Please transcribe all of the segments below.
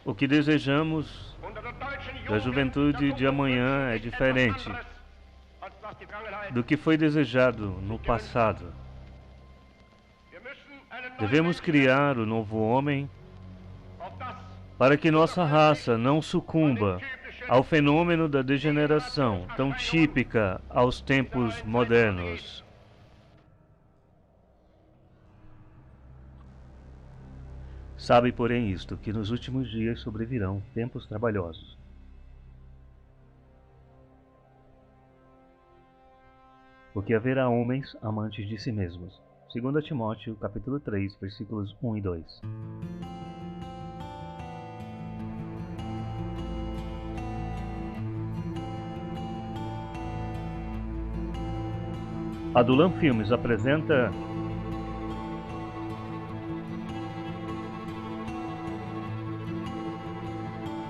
O que desejamos da juventude de amanhã é diferente do que foi desejado no passado. Devemos criar o novo homem para que nossa raça não sucumba ao fenômeno da degeneração tão típica aos tempos modernos. Sabe, porém, isto, que nos últimos dias sobrevirão tempos trabalhosos. Porque haverá homens amantes de si mesmos. 2 Timóteo, capítulo 3, versículos 1 e 2. A Dulan Filmes apresenta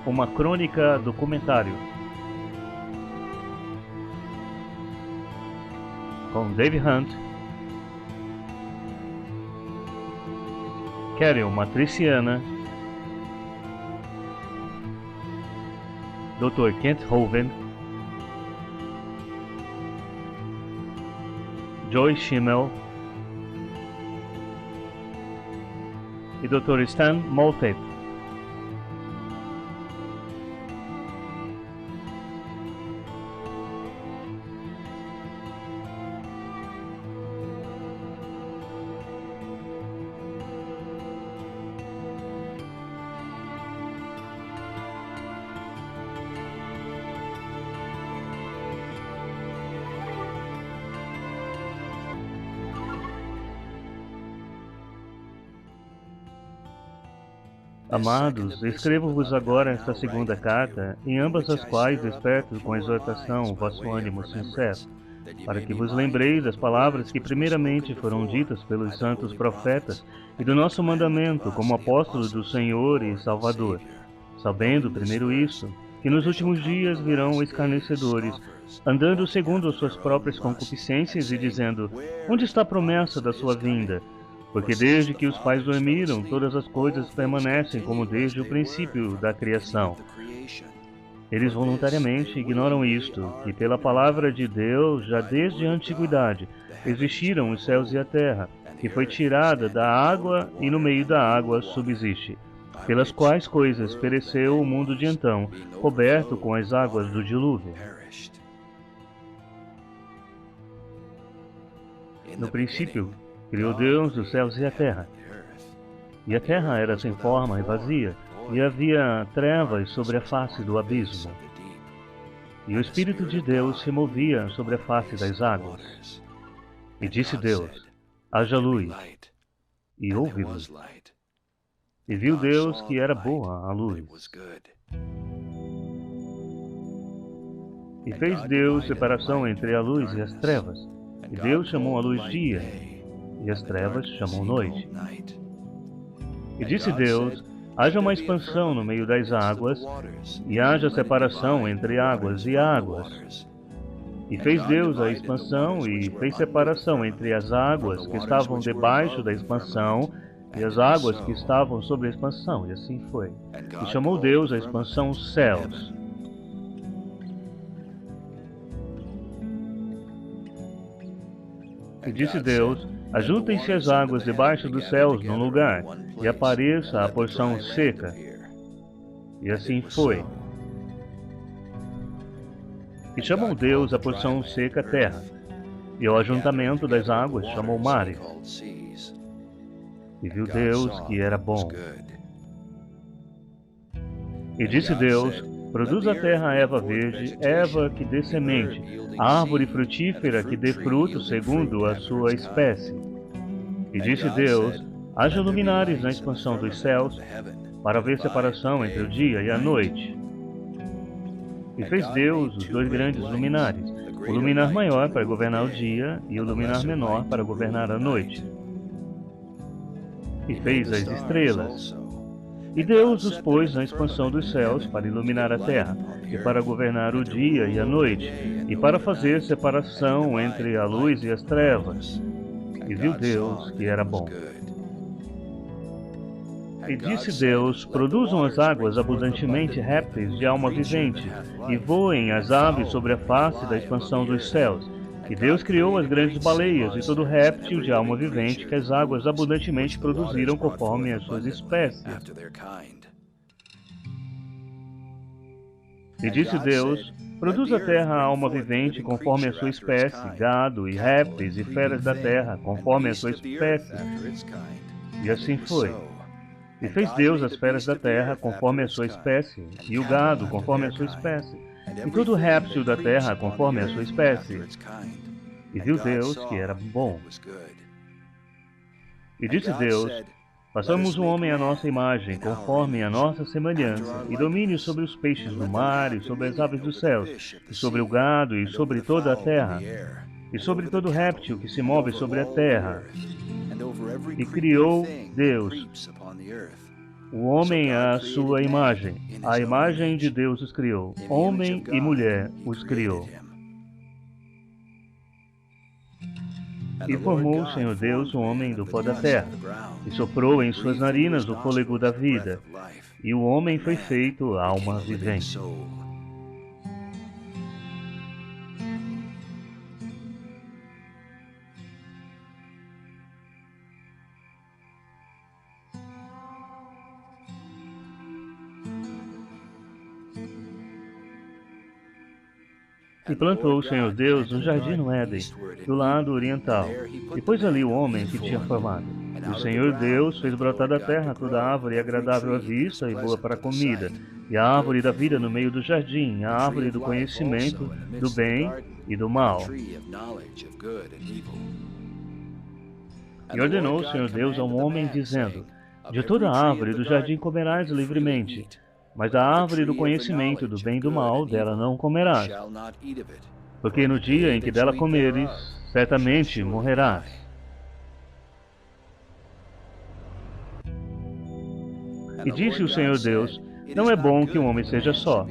uma crônica documentário com Dave Hunt, Carol Matriciana, Dr. Kent Hovind, Joy Schimmel e Dr. Stan Moltke. Amados, escrevo-vos agora esta segunda carta, em ambas as quais desperto com exortação o vosso ânimo sincero, para que vos lembreis das palavras que primeiramente foram ditas pelos santos profetas e do nosso mandamento como apóstolo do Senhor e Salvador, sabendo, primeiro isto, que nos últimos dias virão escarnecedores, andando segundo as suas próprias concupiscências e dizendo: onde está a promessa da sua vinda? Porque desde que os pais dormiram, todas as coisas permanecem como desde o princípio da criação. Eles voluntariamente ignoram isto, que pela palavra de Deus, já desde a antiguidade, existiram os céus e a terra, que foi tirada da água e no meio da água subsiste, pelas quais coisas pereceu o mundo de então, coberto com as águas do dilúvio. No princípio, criou Deus os céus e a terra. E a terra era sem forma e vazia, e havia trevas sobre a face do abismo. E o Espírito de Deus se movia sobre a face das águas. E disse Deus: haja luz. E houve luz. E viu Deus que era boa a luz. E fez Deus separação entre a luz e as trevas. E Deus chamou a luz dia, e as trevas chamou noite. E disse Deus: haja uma expansão no meio das águas, e haja separação entre águas e águas. E fez Deus a expansão, e fez separação entre as águas que estavam debaixo da expansão, e as águas que estavam sobre a expansão, e assim foi. E chamou Deus a expansão céus. E disse Deus: ajuntem-se as águas debaixo dos céus num lugar, e apareça a porção seca. E assim foi. E chamou Deus a porção seca terra, e ao ajuntamento das águas chamou mares. E viu Deus que era bom. E disse Deus: produz a terra erva verde, erva que dê semente, árvore frutífera que dê fruto segundo a sua espécie. E disse Deus: haja luminares na expansão dos céus, para haver separação entre o dia e a noite. E fez Deus os dois grandes luminares, o luminar maior para governar o dia e o luminar menor para governar a noite. E fez as estrelas. E Deus os pôs na expansão dos céus para iluminar a terra, e para governar o dia e a noite, e para fazer separação entre a luz e as trevas. E viu Deus que era bom. E disse Deus, produzam as águas abundantemente répteis de alma vivente, e voem as aves sobre a face da expansão dos céus. E Deus criou as grandes baleias e todo réptil de alma vivente que as águas abundantemente produziram conforme as suas espécies. E disse Deus, produz a terra a alma vivente conforme a sua espécie, gado e répteis e feras da terra conforme a sua espécie. E assim foi. E fez Deus as feras da terra conforme a sua espécie, e o gado conforme a sua espécie, e todo réptil da terra conforme a sua espécie. E viu Deus que era bom. E disse Deus, façamos o homem à nossa imagem, conforme a nossa semelhança, e domine sobre os peixes do mar, e sobre as aves dos céus, e sobre o gado, e sobre toda a terra, e sobre todo réptil que se move sobre a terra. E criou Deus o homem à sua imagem. A imagem de Deus os criou. Homem e mulher os criou. E formou o Senhor Deus o homem do pó da terra, e soprou em suas narinas o fôlego da vida, e o homem foi feito alma vivente. E plantou o Senhor Deus um jardim no Éden, do lado oriental, e pôs ali o homem que tinha formado. E o Senhor Deus fez brotar da terra toda árvore agradável à vista e boa para a comida, e a árvore da vida no meio do jardim, a árvore do conhecimento do bem e do mal. E ordenou o Senhor Deus ao homem, dizendo, de toda a árvore do jardim comerás livremente, mas a árvore do conhecimento do bem e do mal, dela não comerás, porque no dia em que dela comeres, certamente morrerás. E disse o Senhor Deus, não é bom que o homem seja só.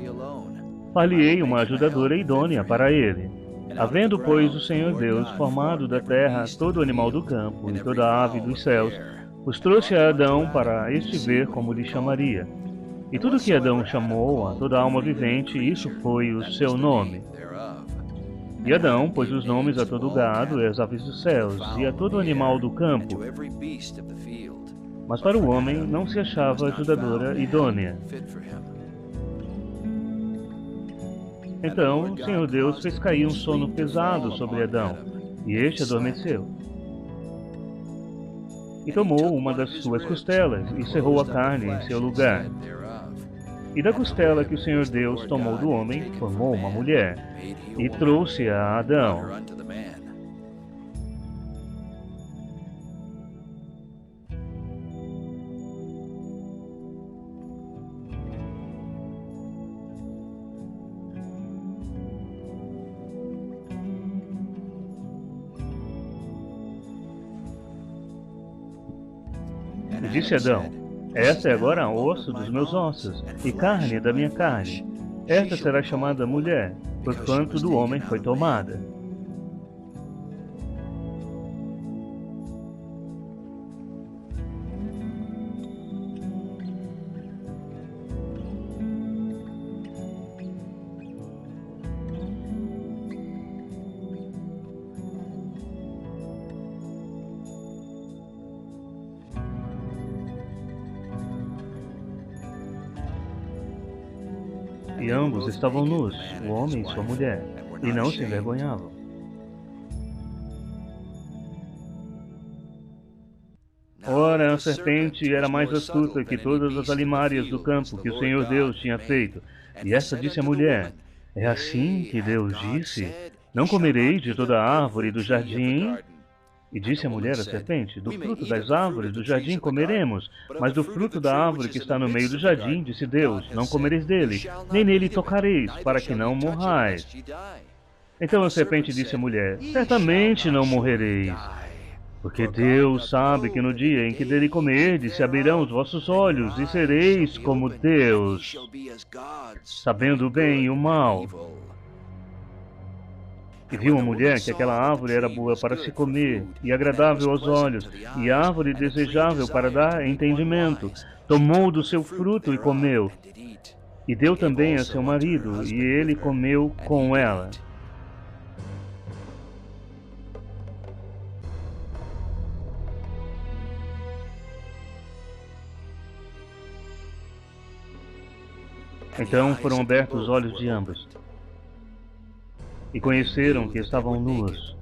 Far-lhe-ei uma ajudadora idônea para ele. Havendo, pois, o Senhor Deus formado da terra todo animal do campo e toda ave dos céus, os trouxe a Adão para este ver como lhe chamaria. E tudo que Adão chamou a toda alma vivente, isso foi o seu nome. E Adão pôs os nomes a todo o gado e às aves dos céus, e a todo animal do campo. Mas para o homem não se achava ajudadora idônea. Então o Senhor Deus fez cair um sono pesado sobre Adão, e este adormeceu. E tomou uma das suas costelas, e cerrou a carne em seu lugar. E da costela que o Senhor Deus tomou do homem, formou uma mulher, e trouxe-a a Adão. E disse Adão, esta é agora osso dos meus ossos, e carne da minha carne. Esta será chamada mulher, porquanto do homem foi tomada. E ambos estavam nus, o homem e sua mulher, e não se envergonhavam. Ora, a serpente era mais astuta que todas as alimárias do campo que o Senhor Deus tinha feito. E esta disse à mulher, é assim que Deus disse, não comereis de toda a árvore do jardim? E disse a mulher à serpente, do fruto das árvores do jardim comeremos, mas do fruto da árvore que está no meio do jardim, disse Deus, não comereis dele, nem nele tocareis, para que não morrais. Então a serpente disse à mulher, certamente não morrereis, porque Deus sabe que no dia em que dele comerdes, se abrirão os vossos olhos, e sereis como Deus, sabendo o bem e o mal. E viu uma mulher que aquela árvore era boa para se comer, e agradável aos olhos, e árvore desejável para dar entendimento. Tomou do seu fruto e comeu, e deu também a seu marido, e ele comeu com ela. Então foram abertos os olhos de ambos, e conheceram que estavam nus.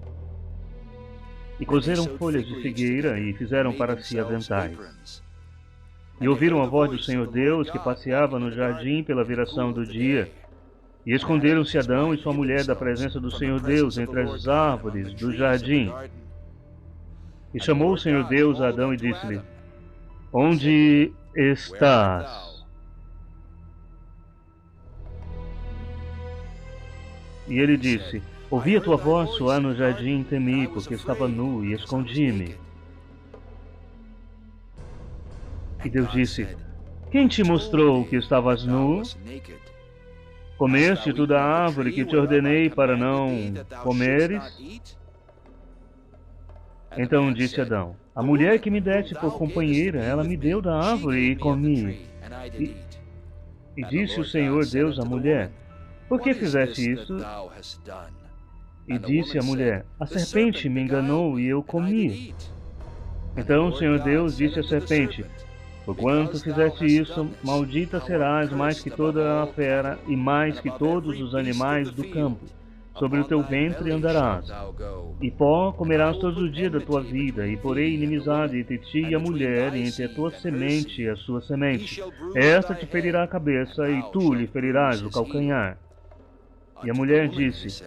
E coseram folhas de figueira e fizeram para si aventais. E ouviram a voz do Senhor Deus que passeava no jardim pela viração do dia. E esconderam-se Adão e sua mulher da presença do Senhor Deus entre as árvores do jardim. E chamou o Senhor Deus a Adão e disse-lhe: Onde estás? E ele disse: Ouvi a tua voz soar no jardim e temi, porque estava nu e escondi-me. E Deus disse: Quem te mostrou que estavas nu? Comeste tu da árvore que te ordenei para não comeres? Então disse Adão: A mulher que me deste por companheira, ela me deu da árvore e comi. E disse o Senhor Deus à mulher: Por que fizeste isso? E disse a mulher: A serpente me enganou e eu comi. Então o Senhor Deus disse à serpente: Porquanto fizeste isso, maldita serás mais que toda a fera e mais que todos os animais do campo. Sobre o teu ventre andarás, e pó comerás todos os dias da tua vida, e porei inimizade entre ti e a mulher, e entre a tua semente e a sua semente. Esta te ferirá a cabeça, e tu lhe ferirás o calcanhar. E a mulher disse: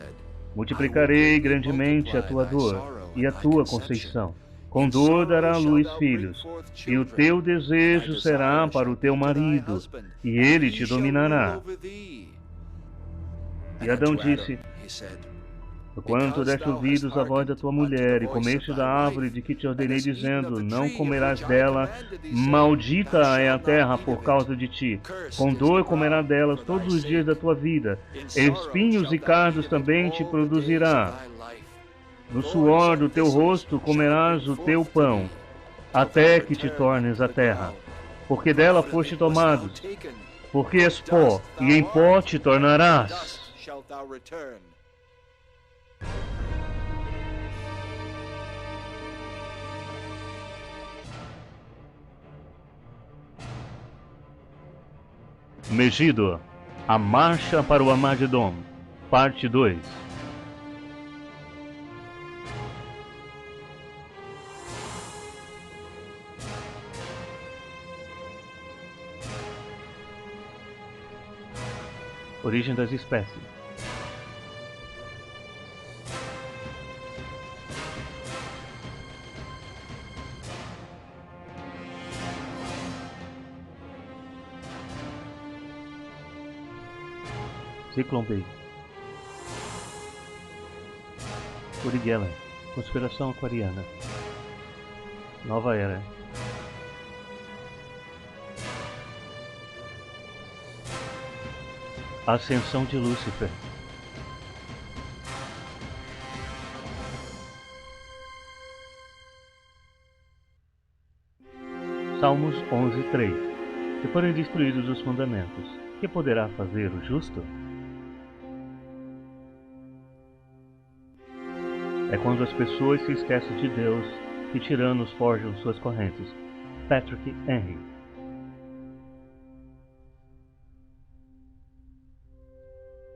Multiplicarei grandemente a tua dor e a tua conceição. Com dor dará à luz filhos, e o teu desejo será para o teu marido, e ele te dominará. E Adão disse: Porquanto deste ouvidos à voz da tua mulher, e comeste da árvore de que te ordenei, dizendo: Não comerás dela, maldita é a terra por causa de ti. Com dor comerás delas todos os dias da tua vida. Espinhos e cardos também te produzirá. No suor do teu rosto comerás o teu pão, até que te tornes a terra. Porque dela foste tomado, porque és pó, e em pó te tornarás. Megido, a marcha para o Armagedon, parte 2. Origem das espécies. Cyclone B. Uri Geller. Conspiração aquariana. Nova Era. Ascensão de Lúcifer. Salmos 11:3. Se forem destruídos os fundamentos, que poderá fazer o justo? É quando as pessoas se esquecem de Deus que tiranos forjam suas correntes. Patrick Henry.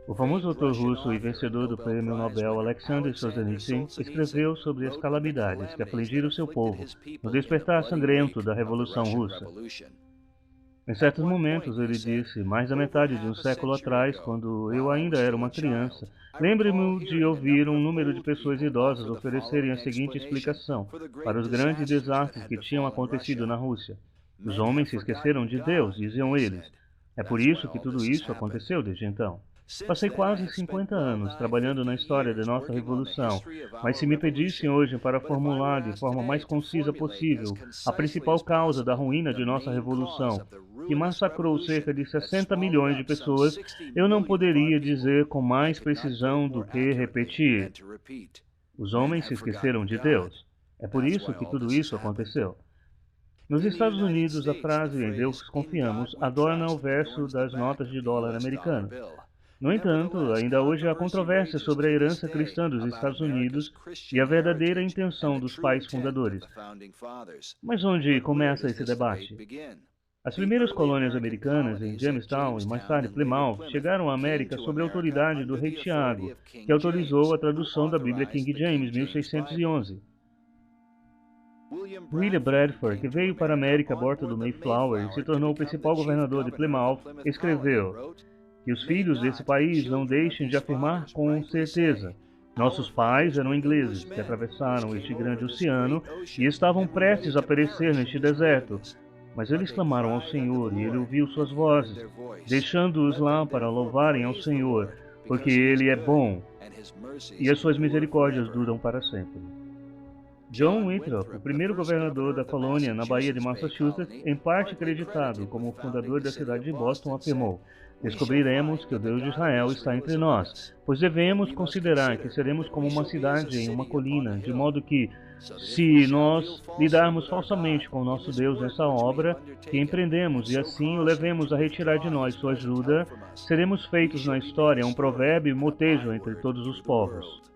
O famoso autor russo e vencedor do prêmio Nobel Alexander Solzhenitsyn escreveu sobre as calamidades que afligiram seu povo no despertar sangrento da Revolução Russa. Em certos momentos ele disse, mais da metade de um século atrás, quando eu ainda era uma criança, lembre-me de ouvir um número de pessoas idosas oferecerem a seguinte explicação para os grandes desastres que tinham acontecido na Rússia. Os homens se esqueceram de Deus, diziam eles. É por isso que tudo isso aconteceu desde então. Passei quase 50 anos trabalhando na história da nossa Revolução, mas se me pedissem hoje para formular de forma mais concisa possível a principal causa da ruína de nossa Revolução, que massacrou cerca de 60 milhões de pessoas, eu não poderia dizer com mais precisão do que repetir: os homens se esqueceram de Deus. É por isso que tudo isso aconteceu. Nos Estados Unidos, a frase "em Deus confiamos" adorna o verso das notas de dólar americano. No entanto, ainda hoje há controvérsia sobre a herança cristã dos Estados Unidos e a verdadeira intenção dos pais fundadores. Mas onde começa esse debate? As primeiras colônias americanas em Jamestown e mais tarde Plymouth chegaram à América sob a autoridade do rei Tiago, que autorizou a tradução da Bíblia King James 1611. William Bradford, que veio para a América a bordo do Mayflower e se tornou o principal governador de Plymouth, escreveu que os filhos desse país não deixem de afirmar com certeza: nossos pais eram ingleses que atravessaram este grande oceano e estavam prestes a perecer neste deserto. Mas eles clamaram ao Senhor e Ele ouviu suas vozes, deixando-os lá para louvarem ao Senhor, porque Ele é bom e as suas misericórdias duram para sempre. John Winthrop, o primeiro governador da colônia na Baía de Massachusetts, em parte acreditado como o fundador da cidade de Boston, afirmou: descobriremos que o Deus de Israel está entre nós, pois devemos considerar que seremos como uma cidade em uma colina, de modo que, se nós lidarmos falsamente com o nosso Deus nessa obra que empreendemos e assim o levemos a retirar de nós sua ajuda, seremos feitos na história um provérbio e motejo entre todos os povos.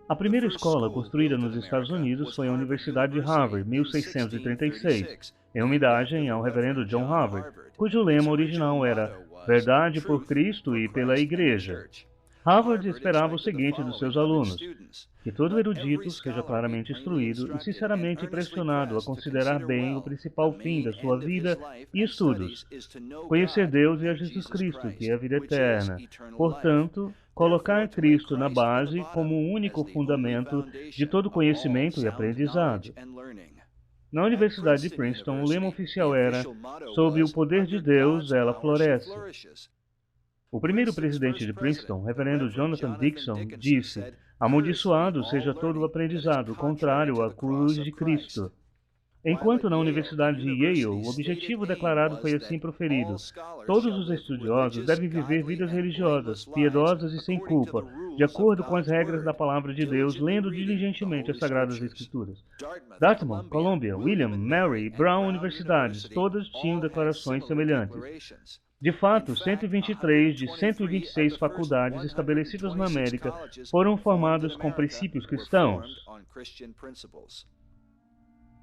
A primeira escola construída nos Estados Unidos foi a Universidade de Harvard, 1636, em homenagem ao reverendo John Harvard, cujo lema original era "Verdade por Cristo e pela Igreja". Harvard esperava o seguinte dos seus alunos: que todo erudito seja claramente instruído e sinceramente pressionado a considerar bem o principal fim da sua vida e estudos, conhecer Deus e a Jesus Cristo, que é a vida eterna. Portanto, colocar Cristo na base como o único fundamento de todo conhecimento e aprendizado. Na Universidade de Princeton, o lema oficial era: sob o poder de Deus, ela floresce. O primeiro presidente de Princeton, reverendo Jonathan Dixon, disse: amaldiçoado seja todo o aprendizado contrário à cruz de Cristo. Enquanto na Universidade de Yale, o objetivo declarado foi assim proferido: todos os estudiosos devem viver vidas religiosas, piedosas e sem culpa, de acordo com as regras da Palavra de Deus, lendo diligentemente as Sagradas Escrituras. Dartmouth, Columbia, William, Mary e Brown universidades, todas tinham declarações semelhantes. De fato, 123 de 126 faculdades estabelecidas na América foram formadas com princípios cristãos.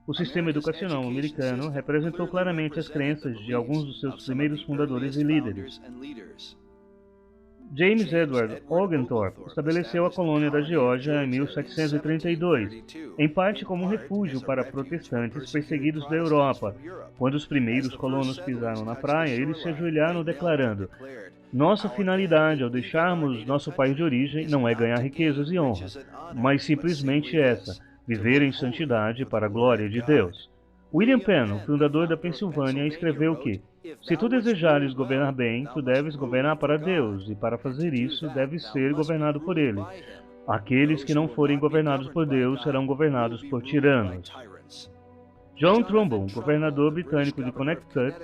O sistema educacional americano representou claramente as crenças de alguns dos seus primeiros fundadores e líderes. James Edward Oglethorpe estabeleceu a colônia da Geórgia em 1732, em parte como um refúgio para protestantes perseguidos da Europa. Quando os primeiros colonos pisaram na praia, eles se ajoelharam declarando: nossa finalidade ao deixarmos nosso país de origem não é ganhar riquezas e honra, mas simplesmente essa: viver em santidade para a glória de Deus. William Penn, o fundador da Pensilvânia, escreveu que: se tu desejares governar bem, tu deves governar para Deus, e para fazer isso, deves ser governado por Ele. Aqueles que não forem governados por Deus serão governados por tiranos. John Trumbull, governador britânico de Connecticut,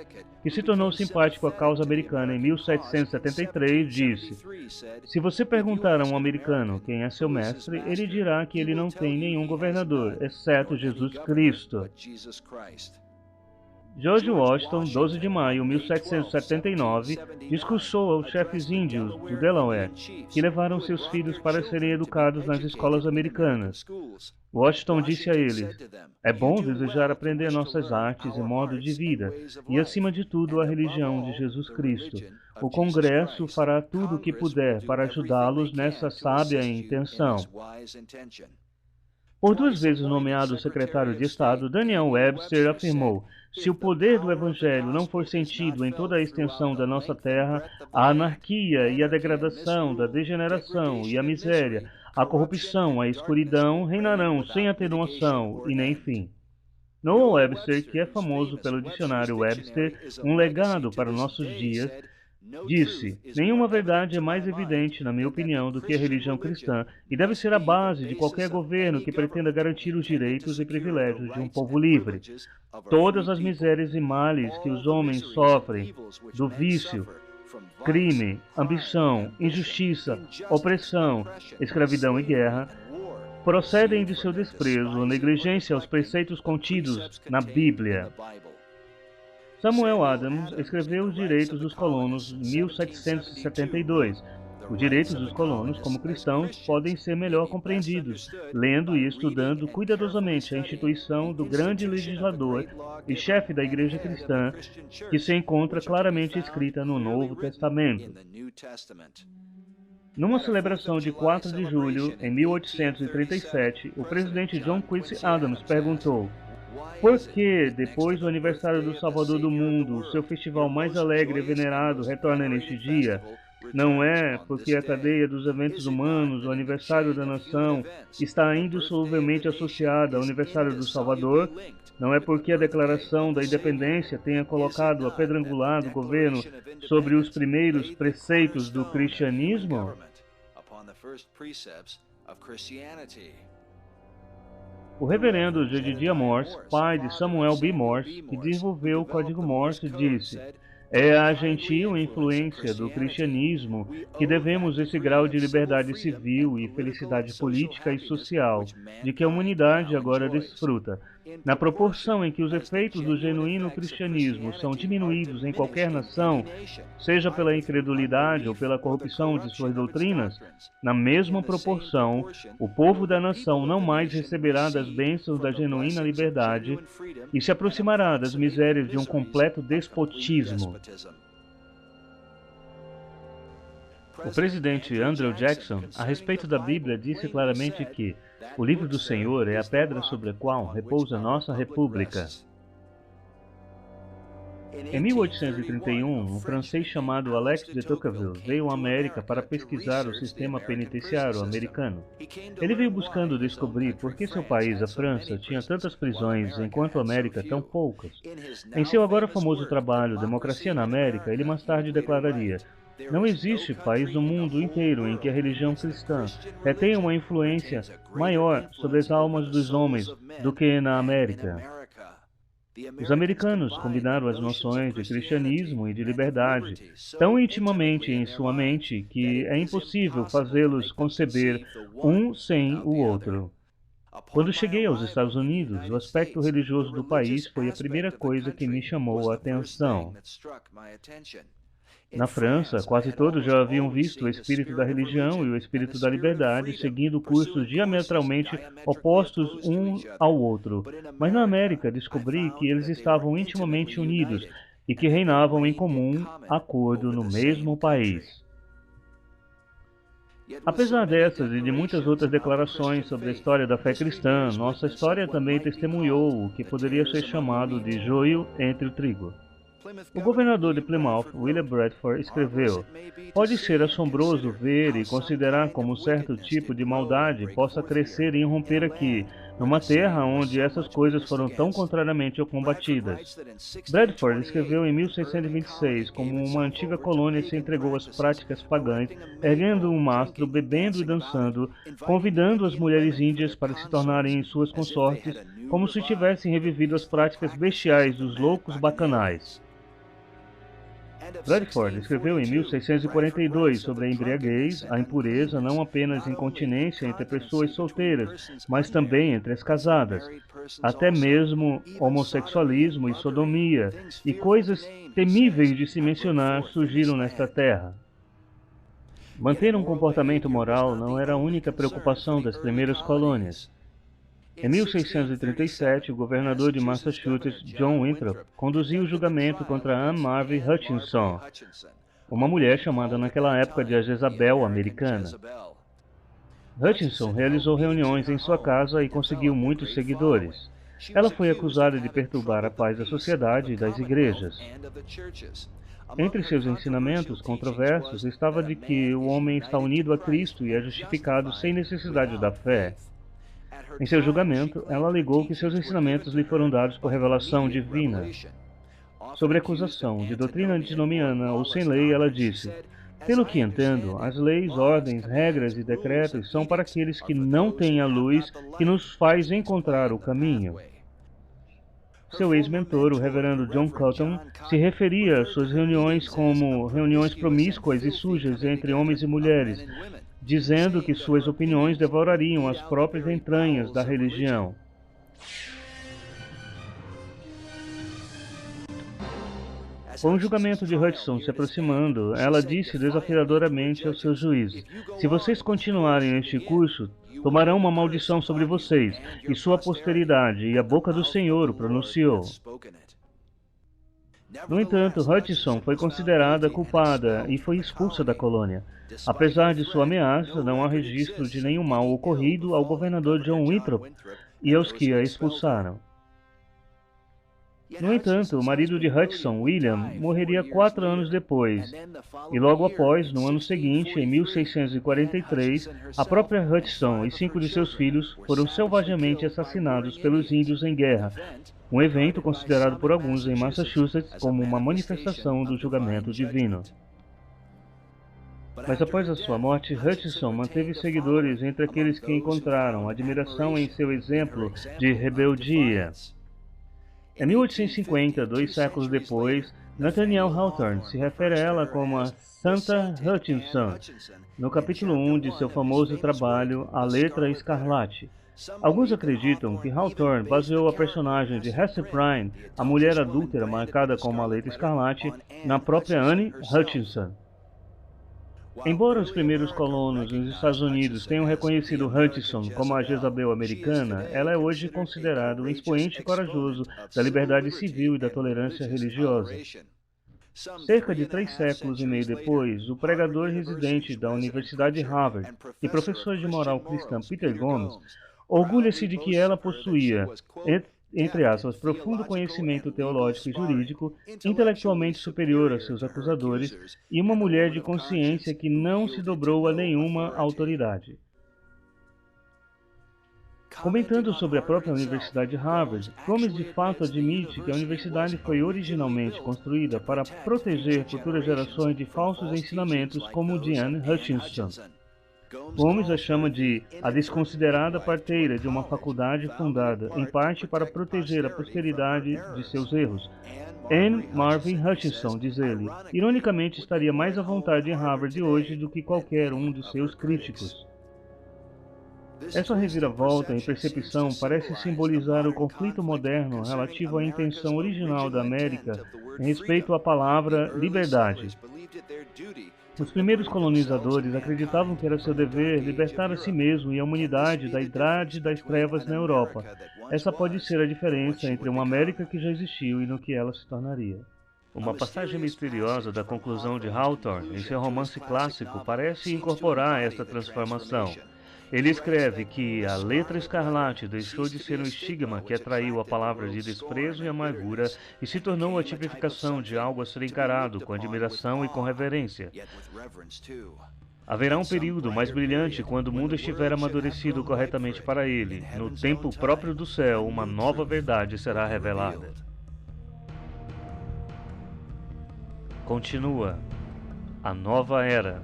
que se tornou simpático à causa americana em 1773, disse: se você perguntar a um americano quem é seu mestre, ele dirá que ele não tem nenhum governador, exceto Jesus Cristo. George Washington, 12 de maio de 1779, discursou aos chefes índios do Delaware, que levaram seus filhos para serem educados nas escolas americanas. Washington disse a eles: é bom desejar aprender nossas artes e modo de vida, e acima de tudo a religião de Jesus Cristo. O Congresso fará tudo o que puder para ajudá-los nessa sábia intenção. Por 2 vezes nomeado secretário de Estado, Daniel Webster afirmou: se o poder do Evangelho não for sentido em toda a extensão da nossa terra, a anarquia e a degradação, da degeneração e a miséria, a corrupção, a escuridão reinarão sem atenuação e nem fim. Noah Webster, que é famoso pelo dicionário Webster, um legado para nossos dias, Disse: nenhuma verdade é mais evidente, na minha opinião, do que a religião cristã e deve ser a base de qualquer governo que pretenda garantir os direitos e privilégios de um povo livre. Todas as misérias e males que os homens sofrem, do vício, crime, ambição, injustiça, opressão, escravidão e guerra, procedem de seu desprezo ou negligência aos preceitos contidos na Bíblia. Samuel Adams escreveu Os Direitos dos Colonos em 1772. Os direitos dos colonos, como cristãos, podem ser melhor compreendidos, lendo e estudando cuidadosamente a instituição do grande legislador e chefe da Igreja Cristã, que se encontra claramente escrita no Novo Testamento. Numa celebração de 4 de julho, em 1837, o presidente John Quincy Adams perguntou: por que, depois do aniversário do Salvador do Mundo, o seu festival mais alegre e venerado retorna neste dia? Não é porque a cadeia dos eventos humanos, o aniversário da nação, está indissoluvelmente associada ao aniversário do Salvador? Não é porque a Declaração da Independência tenha colocado a pedra angular do governo sobre os primeiros preceitos do cristianismo? O reverendo Jedediah Morse, pai de Samuel B. Morse, que desenvolveu o Código Morse, disse: é à gentil influência do cristianismo que devemos esse grau de liberdade civil e felicidade política e social de que a humanidade agora desfruta. Na proporção em que os efeitos do genuíno cristianismo são diminuídos em qualquer nação, seja pela incredulidade ou pela corrupção de suas doutrinas, na mesma proporção, o povo da nação não mais receberá das bênçãos da genuína liberdade e se aproximará das misérias de um completo despotismo. O presidente Andrew Jackson, a respeito da Bíblia, disse claramente que o livro do Senhor é a pedra sobre a qual repousa nossa república. Em 1831, um francês chamado Alex de Tocqueville veio à América para pesquisar o sistema penitenciário americano. Ele veio buscando descobrir por que seu país, a França, tinha tantas prisões, enquanto a América tão poucas. Em seu agora famoso trabalho Democracia na América, ele mais tarde declararia: não existe país no mundo inteiro em que a religião cristã tenha uma influência maior sobre as almas dos homens do que na América. Os americanos combinaram as noções de cristianismo e de liberdade tão intimamente em sua mente que é impossível fazê-los conceber um sem o outro. Quando cheguei aos Estados Unidos, o aspecto religioso do país foi a primeira coisa que me chamou a atenção. Na França, quase todos já haviam visto o espírito da religião e o espírito da liberdade seguindo cursos diametralmente opostos um ao outro. Mas na América descobri que eles estavam intimamente unidos e que reinavam em comum acordo no mesmo país. Apesar dessas e de muitas outras declarações sobre a história da fé cristã, nossa história também testemunhou o que poderia ser chamado de joio entre o trigo. O governador de Plymouth, William Bradford, escreveu: pode ser assombroso ver e considerar como um certo tipo de maldade possa crescer e irromper aqui, numa terra onde essas coisas foram tão contrariamente combatidas. Bradford escreveu em 1626 como uma antiga colônia se entregou às práticas pagãs, erguendo um mastro, bebendo e dançando, convidando as mulheres índias para se tornarem suas consortes, como se tivessem revivido as práticas bestiais dos loucos bacanais. Bradford escreveu em 1642 sobre a embriaguez, a impureza não apenas incontinência entre pessoas solteiras, mas também entre as casadas, até mesmo homossexualismo e sodomia, e coisas temíveis de se mencionar surgiram nesta terra. Manter um comportamento moral não era a única preocupação das primeiras colônias. Em 1637, o governador de Massachusetts, John Winthrop, conduziu o julgamento contra Anne Marvey Hutchinson, uma mulher chamada naquela época de a Jezabel americana. Hutchinson realizou reuniões em sua casa e conseguiu muitos seguidores. Ela foi acusada de perturbar a paz da sociedade e das igrejas. Entre seus ensinamentos controversos estava de que o homem está unido a Cristo e é justificado sem necessidade da fé. Em seu julgamento, ela alegou que seus ensinamentos lhe foram dados por revelação divina. Sobre a acusação de doutrina antinomiana ou sem lei, ela disse: pelo que entendo, as leis, ordens, regras e decretos são para aqueles que não têm a luz que nos faz encontrar o caminho. Seu ex-mentor, o reverendo John Cotton, se referia às suas reuniões como reuniões promíscuas e sujas entre homens e mulheres, dizendo que suas opiniões devorariam as próprias entranhas da religião. Com o julgamento de Hutchinson se aproximando, ela disse desafiadoramente aos seus juízes: se vocês continuarem este curso, tomarão uma maldição sobre vocês e sua posteridade, e a boca do Senhor o pronunciou. No entanto, Hutchinson foi considerada culpada e foi expulsa da colônia. Apesar de sua ameaça, não há registro de nenhum mal ocorrido ao governador John Winthrop e aos que a expulsaram. No entanto, o marido de Hutchinson, William, morreria 4 anos depois, e logo após, no ano seguinte, em 1643, a própria Hutchinson e 5 de seus filhos foram selvagemente assassinados pelos índios em guerra, um evento considerado por alguns em Massachusetts como uma manifestação do julgamento divino. Mas após a sua morte, Hutchinson manteve seguidores entre aqueles que encontraram admiração em seu exemplo de rebeldia. Em 1850, 2 séculos depois, Nathaniel Hawthorne se refere a ela como a Santa Hutchinson, no capítulo 1 de seu famoso trabalho A Letra Escarlate. Alguns acreditam que Hawthorne baseou a personagem de Hester Prynne, a mulher adúltera marcada com uma letra escarlate, na própria Anne Hutchinson. Embora os primeiros colonos nos Estados Unidos tenham reconhecido Hutchinson como a Jezabel americana, ela é hoje considerada um expoente corajoso da liberdade civil e da tolerância religiosa. Cerca de 3 séculos e meio depois, o pregador residente da Universidade de Harvard e professor de moral cristã Peter Gomes orgulha-se de que ela possuía, entre aspas, profundo conhecimento teológico e jurídico, intelectualmente superior a seus acusadores, e uma mulher de consciência que não se dobrou a nenhuma autoridade. Comentando sobre a própria Universidade de Harvard, Gomes de fato admite que a universidade foi originalmente construída para proteger futuras gerações de falsos ensinamentos como o de Anne Hutchinson. Gomes a chama de a desconsiderada parteira de uma faculdade fundada, em parte, para proteger a posteridade de seus erros. Anne Marvin Hutchinson, diz ele, ironicamente estaria mais à vontade em Harvard hoje do que qualquer um de seus críticos. Essa reviravolta em percepção parece simbolizar o conflito moderno relativo à intenção original da América em respeito à palavra liberdade. Os primeiros colonizadores acreditavam que era seu dever libertar a si mesmo e a humanidade da idade das trevas na Europa. Essa pode ser a diferença entre uma América que já existiu e no que ela se tornaria. Uma passagem misteriosa da conclusão de Hawthorne em seu romance clássico parece incorporar esta transformação. Ele escreve que a letra escarlate deixou de ser um estigma que atraiu a palavra de desprezo e amargura e se tornou a tipificação de algo a ser encarado com admiração e com reverência. Haverá um período mais brilhante quando o mundo estiver amadurecido corretamente para ele. No tempo próprio do céu, uma nova verdade será revelada. Continua a nova era.